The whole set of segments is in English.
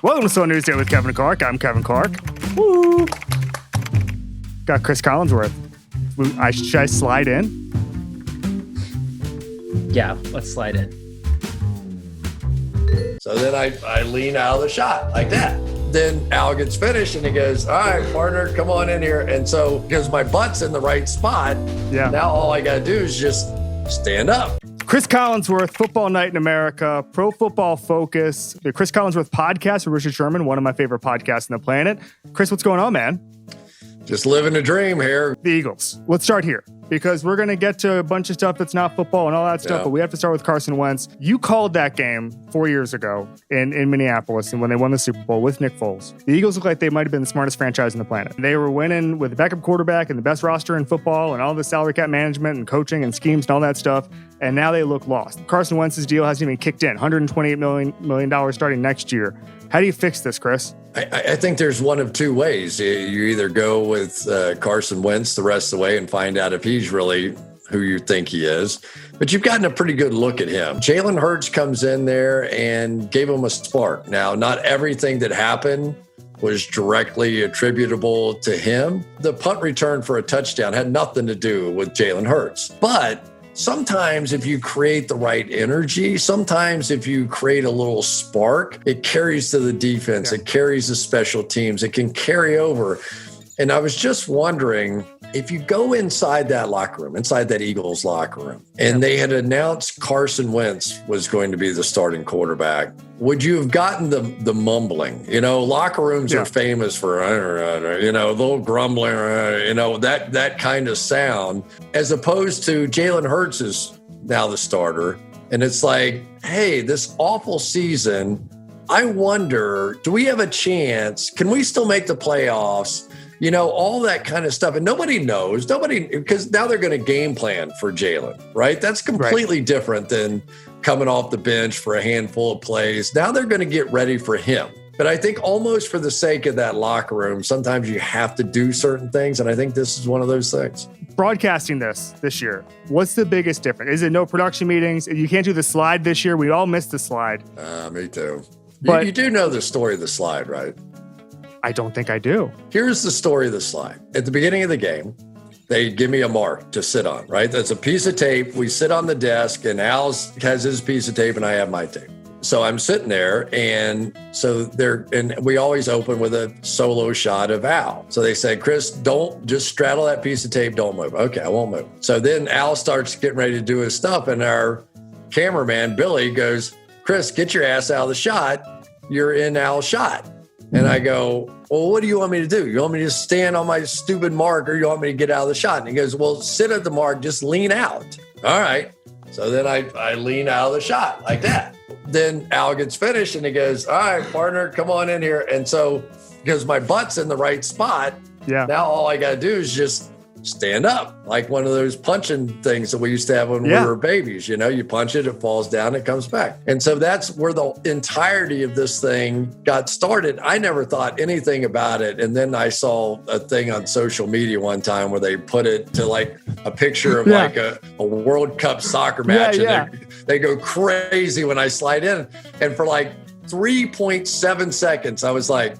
Welcome to Slow News Day with Kevin Clark. I'm Kevin Clark. Woo! Got Cris Collinsworth. Should I slide in? Yeah, let's slide in. So then I lean out of the shot like that. Then Al gets finished and he goes, all right, partner, come on in here. And so because my butt's in the right spot, now all I got to do is just stand up. Cris Collinsworth, Football Night in America, Pro Football Focus, the Cris Collinsworth podcast with Richard Sherman, one of my favorite podcasts on the planet. Cris, what's going on, man? Just living a dream here. The Eagles. Let's start here because we're going to get to a bunch of stuff that's not football and all that stuff, but we have to start with Carson Wentz. You called that game 4 years ago in Minneapolis and when they won the Super Bowl with Nick Foles. The Eagles look like they might have been the smartest franchise on the planet. They were winning with the backup quarterback and the best roster in football and all the salary cap management and coaching and schemes and all that stuff, and now they look lost. Carson Wentz's deal hasn't even kicked in, $128 million starting next year. How do you fix this, Cris? I think there's one of two ways. You either go with Carson Wentz the rest of the way and find out if he's really who you think he is. But you've gotten a pretty good look at him. Jalen Hurts comes in there and gave him a spark. Now, not everything that happened was directly attributable to him. The punt return for a touchdown had nothing to do with Jalen Hurts. But sometimes if you create the right energy, sometimes if you create a little spark, it carries to the defense, it carries the special teams, it can carry over. And I was just wondering, if you go inside that locker room, inside that Eagles locker room, and they had announced Carson Wentz was going to be the starting quarterback, would you have gotten the mumbling? You know, locker rooms are famous for, a little grumbling, that kind of sound, as opposed to Jalen Hurts is now the starter. And it's like, hey, this awful season, I wonder, do we have a chance? Can we still make the playoffs? You know, all that kind of stuff. And nobody knows, because now they're going to game plan for Jalen, right? That's completely different than coming off the bench for a handful of plays. Now they're going to get ready for him. But I think almost for the sake of that locker room, sometimes you have to do certain things. And I think this is one of those things. Broadcasting this year, what's the biggest difference? Is it no production meetings? You can't do the slide this year. We all missed the slide. Me too. But you do know the story of the slide, right? I don't think I do. Here's the story of the slide. At the beginning of the game, they give me a mark to sit on, right? That's a piece of tape. We sit on the desk and Al has his piece of tape and I have my tape. So I'm sitting there and we always open with a solo shot of Al. So they say, Cris, don't just straddle that piece of tape. Don't move. Okay, I won't move. So then Al starts getting ready to do his stuff and our cameraman, Billy, goes, Cris, get your ass out of the shot. You're in Al's shot. And I go, well, what do you want me to do? You want me to stand on my stupid mark or you want me to get out of the shot? And he goes, well, sit at the mark, just lean out. All right. So then I lean out of the shot like that. Then Al gets finished and he goes, all right, partner, come on in here. And so because my butt's in the right spot, now all I got to do is just stand up, like one of those punching things that we used to have when we were babies. You know, you punch it, it falls down, it comes back. And so that's where the entirety of this thing got started. I never thought anything about it. And then I saw a thing on social media one time where they put it to like a picture of like a World Cup soccer match. And they go crazy when I slide in. And for like 3.7 seconds, I was like,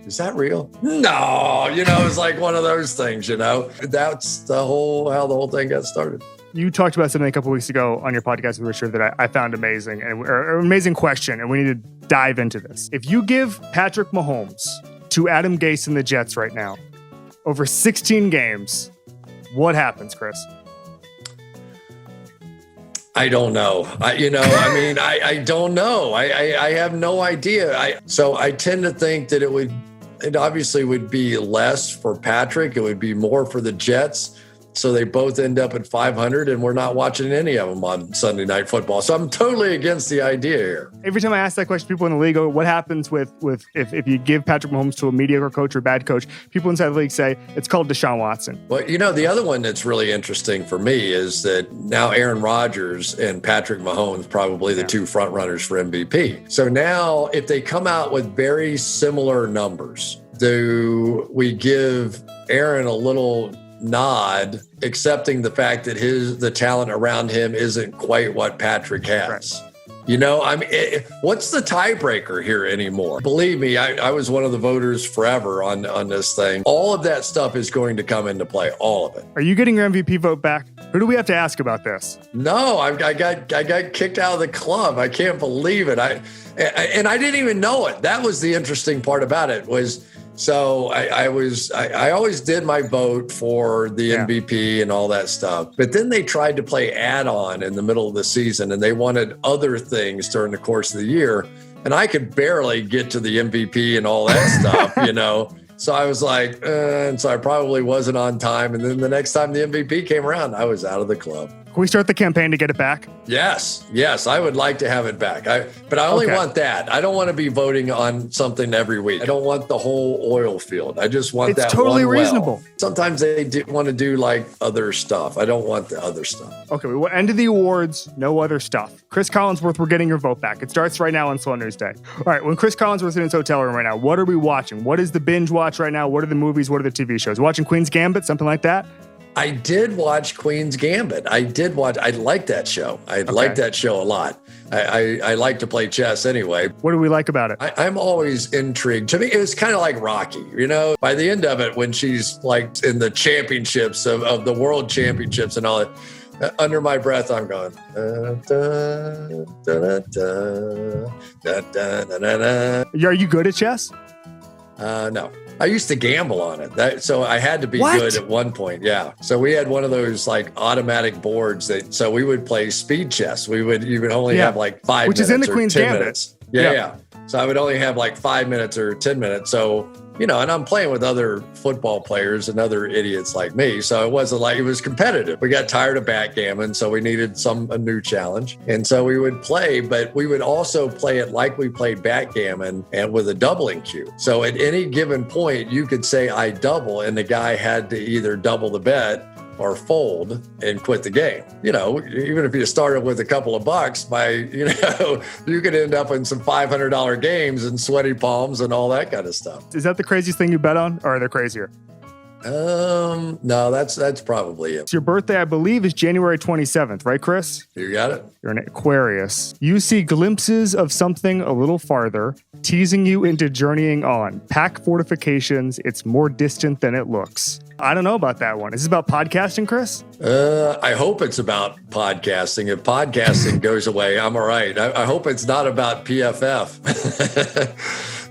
is that real? No, it's like one of those things, That's how the whole thing got started. You talked about something a couple of weeks ago on your podcast with Richard that I found amazing, or an amazing question, and we need to dive into this. If you give Patrick Mahomes to Adam Gase and the Jets right now, over 16 games, what happens, Cris? I don't know. I don't know. I have no idea. So I tend to think that it obviously would be less for Patrick. It would be more for the Jets. So they both end up at 500 and we're not watching any of them on Sunday Night Football. So I'm totally against the idea here. Every time I ask that question, people in the league go, what happens with if you give Patrick Mahomes to a mediocre coach or bad coach? People inside the league say it's called Deshaun Watson. Well, the other one that's really interesting for me is that now Aaron Rodgers and Patrick Mahomes, probably the two front runners for MVP. So now if they come out with very similar numbers, do we give Aaron a little nod, accepting the fact that the talent around him isn't quite what Patrick has? What's the tiebreaker here anymore? Believe me, I was one of the voters forever on this thing. All of that stuff is going to come into play, all of it. Are you getting your MVP vote back? Who do we have to ask about this? No, I got kicked out of the club. I can't believe it. And I didn't even know it. That was the interesting part about it was. So I always did my vote for the MVP and all that stuff. But then they tried to play add-on in the middle of the season, and they wanted other things during the course of the year. And I could barely get to the MVP and all that stuff, So I was like, and so I probably wasn't on time. And then the next time the MVP came around, I was out of the club. Can we start the campaign to get it back? Yes, I would like to have it back. But I only want that. I don't want to be voting on something every week. I don't want the whole oil field. I just want that one well. It's totally reasonable. Sometimes they want to do like other stuff. I don't want the other stuff. Okay, we end of the awards, no other stuff. Cris Collinsworth, we're getting your vote back. It starts right now on Slow News Day. All right, when Cris Collinsworth's in his hotel room right now, what are we watching? What is the binge watch right now? What are the movies? What are the TV shows? Watching Queen's Gambit, something like that? I did watch Queen's Gambit. I like that show. I like that show a lot. I like to play chess anyway. What do we like about it? I'm always intrigued. To me, it was kind of like Rocky, By the end of it, when she's like in the championships of the world championships and all that, under my breath, I'm going, Are you good at chess? No. I used to gamble on it. So I had to be good at one point. Yeah. So we had one of those like automatic boards so we would play speed chess. You would only have like 5 minutes. Which is in the Queen's Gambit. Minutes. Yeah. So I would only have like 5 minutes or 10 minutes. So, and I'm playing with other football players and other idiots like me. So it wasn't like it was competitive. We got tired of backgammon, so we needed a new challenge. And so we would play, but we would also play it like we played backgammon and with a doubling cue. So at any given point, you could say I double, and the guy had to either double the bet or fold and quit the game. Even if you started with a couple of bucks, you could end up in some $500 games and sweaty palms and all that kind of stuff. Is that the craziest thing you bet on, or are there crazier? No, that's probably it. So your birthday, I believe, is January 27th, right, Chris? You got it. You're an Aquarius. You see glimpses of something a little farther, teasing you into journeying on. Pack fortifications, it's more distant than it looks. I don't know about that one. Is this about podcasting, Chris? I hope it's about podcasting. If podcasting goes away, I'm all right. I hope it's not about PFF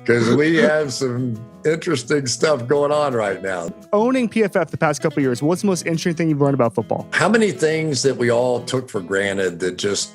because we have some interesting stuff going on right now. Owning PFF the past couple of years, what's the most interesting thing you've learned about football? How many things that we all took for granted that just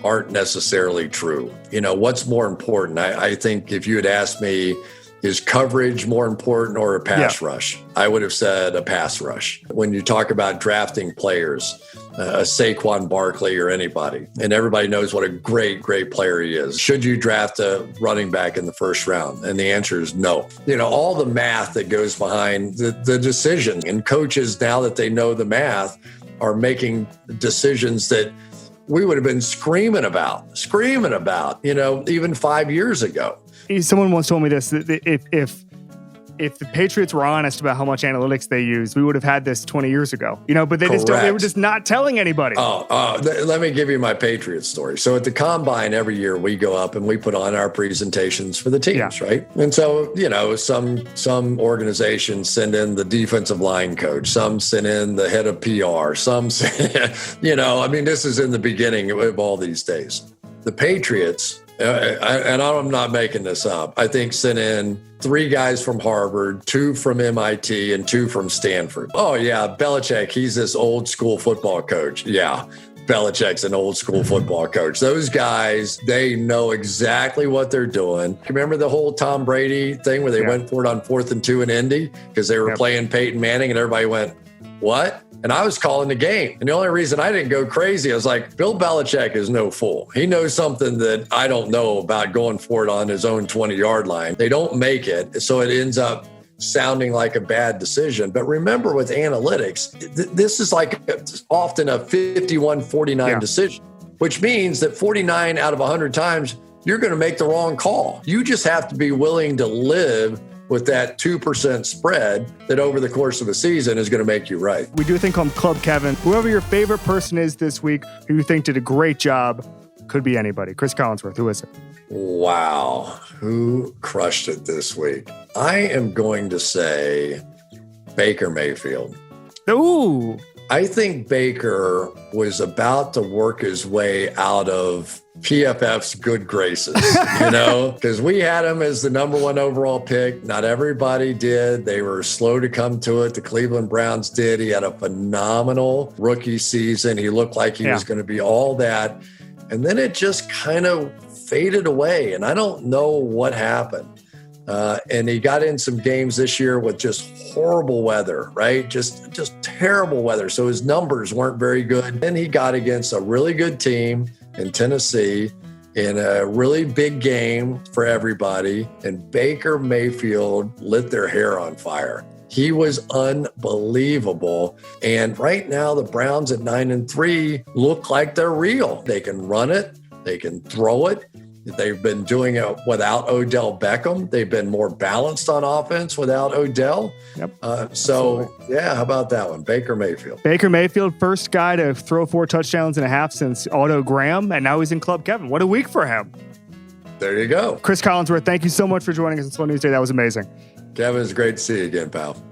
aren't necessarily true? What's more important? I think if you had asked me, is coverage more important or a pass rush? I would have said a pass rush. When you talk about drafting players, a Saquon Barkley or anybody, and everybody knows what a great, great player he is. Should you draft a running back in the first round? And the answer is no. All the math that goes behind the decision, and coaches, now that they know the math, are making decisions that we would have been screaming about, even 5 years ago. Someone once told me this, that if the Patriots were honest about how much analytics they use, we would have had this 20 years ago, but they were just not telling anybody. Let me give you my Patriots story. So at the Combine every year, we go up and we put on our presentations for the teams, right? And so, some organizations send in the defensive line coach, some send in the head of PR, some, this is in the beginning of all these days. The Patriots, and I'm not making this up, I think sent in 3 guys from Harvard, 2 from MIT, and 2 from Stanford. Oh, yeah, Belichick, he's this old school football coach. Yeah, Belichick's an old school football coach. Those guys, they know exactly what they're doing. Remember the whole Tom Brady thing where they went for it on 4th and 2 in Indy because they were playing Peyton Manning and everybody went, what? And I was calling the game. And the only reason I didn't go crazy, I was like, Bill Belichick is no fool. He knows something that I don't know about going for it on his own 20-yard line. They don't make it, so it ends up sounding like a bad decision. But remember with analytics, this is like often a 51-49 decision, which means that 49 out of 100 times, you're going to make the wrong call. You just have to be willing to live with that 2% spread that over the course of a season is going to make you right. We do a thing called Club Kevin. Whoever your favorite person is this week who you think did a great job, Could be anybody. Cris Collinsworth, who is it? Wow. Who crushed it this week? I am going to say Baker Mayfield. Ooh. I think Baker was about to work his way out of PFF's good graces, because we had him as the number 1 overall pick. Not everybody did. They were slow to come to it. The Cleveland Browns did. He had a phenomenal rookie season. He looked like he was going to be all that. And then it just kind of faded away. And I don't know what happened. And he got in some games this year with just horrible weather, right? Just terrible weather. So his numbers weren't very good. Then he got against a really good team in Tennessee in a really big game for everybody. And Baker Mayfield lit their hair on fire. He was unbelievable. And right now, the Browns at 9-3 look like they're real. They can run it. They can throw it. They've been doing it without Odell Beckham. They've been more balanced on offense without Odell. Yep. How about that one? Baker Mayfield. Baker Mayfield, first guy to throw 4 touchdowns and a half since Otto Graham, and now he's in Club Kevin. What a week for him. There you go. Cris Collinsworth, thank you so much for joining us on Slow News Day. That was amazing. Kevin, it's great to see you again, pal.